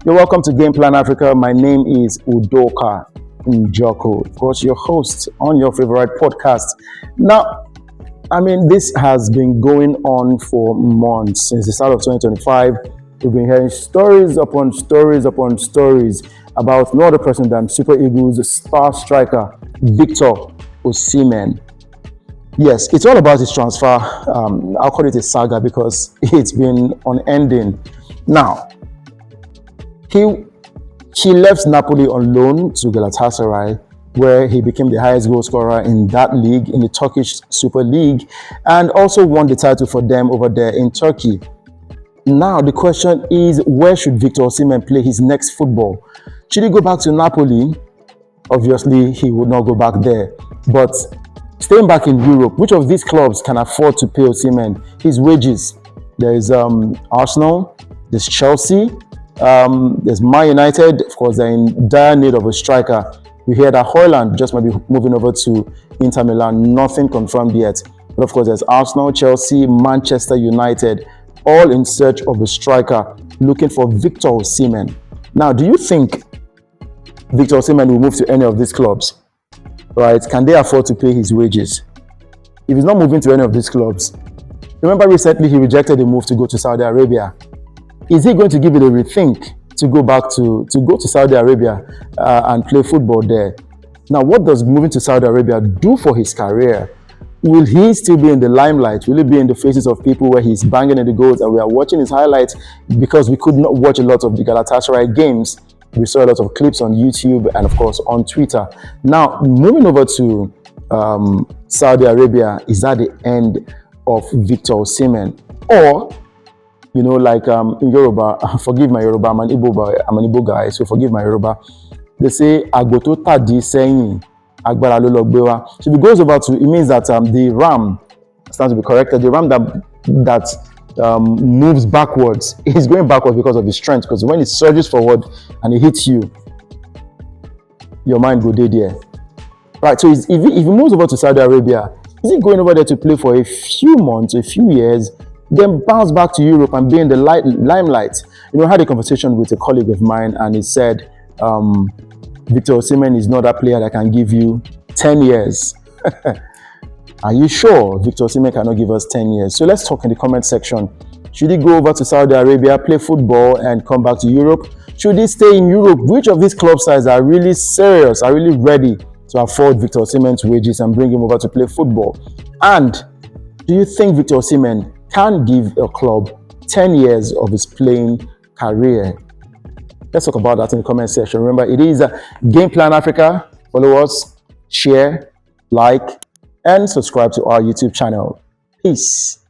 You're welcome to Game Plan Africa. My name is Udoka Njoko, of course, your host on your favorite podcast. Now, this has been going on for months since the start of 2025. We've been hearing stories upon stories upon stories about no other person than Super Eagles star striker Victor Osimhen. Yes, it's all about his transfer. I'll call it a saga because it's been unending. Now, he left Napoli on loan to Galatasaray, where he became the highest goal scorer in that league, in the Turkish Super League, and also won the title for them over there in Turkey. Now, the question is, where should Victor Osimhen play his next football? Should he go back to Napoli? Obviously, he would not go back there. But staying back in Europe, which of these clubs can afford to pay Osimhen his wages? There is Arsenal, there's Chelsea, there's Man United. Of course, they're in dire need of a striker. We hear that Højlund just might be moving over to Inter Milan. Nothing confirmed yet. But of course, there's Arsenal, Chelsea, Manchester United, all in search of a striker, looking for Victor Osimhen. Now, do you think Victor Osimhen will move to any of these clubs? Right? Can they afford to pay his wages? If he's not moving to any of these clubs, remember recently he rejected the move to go to Saudi Arabia. Is he going to give it a rethink to go back to Saudi Arabia and play football there? Now, what does moving to Saudi Arabia do for his career? Will he still be in the limelight? Will he be in the faces of people where he's banging in the goals and we are watching his highlights? Because we could not watch a lot of the Galatasaray games. We saw a lot of clips on YouTube and, of course, on Twitter. Now, moving over to Saudi Arabia, is that the end of Victor Osimhen? Or, like in Yoruba, forgive my Yoruba, I'm an Igbo guy, so forgive my Yoruba. They say, Agoto tadi seyin, agbara lo logbewa. So if it goes over to, it means that the ram, stands to be corrected, the ram that moves backwards is going backwards because of his strength. Because when it surges forward and it hits you, your mind go there. Right, so if he moves over to Saudi Arabia, is he going over there to play for a few months, a few years, then bounce back to Europe and be in the limelight? I had a conversation with a colleague of mine and he said, Victor Osimhen is not that player that can give you 10 years. Are you sure Victor Osimhen cannot give us 10 years? So let's talk in the comment section. Should he go over to Saudi Arabia, play football and come back to Europe? Should he stay in Europe? Which of these club sides are really serious, are really ready to afford Victor Osimhen's wages and bring him over to play football? And do you think Victor Osimhen can give a club 10 years of his playing career? Let's talk about that in the comment section. Remember, it is Game Plan Africa. Follow us, share, like, and subscribe to our YouTube channel. Peace.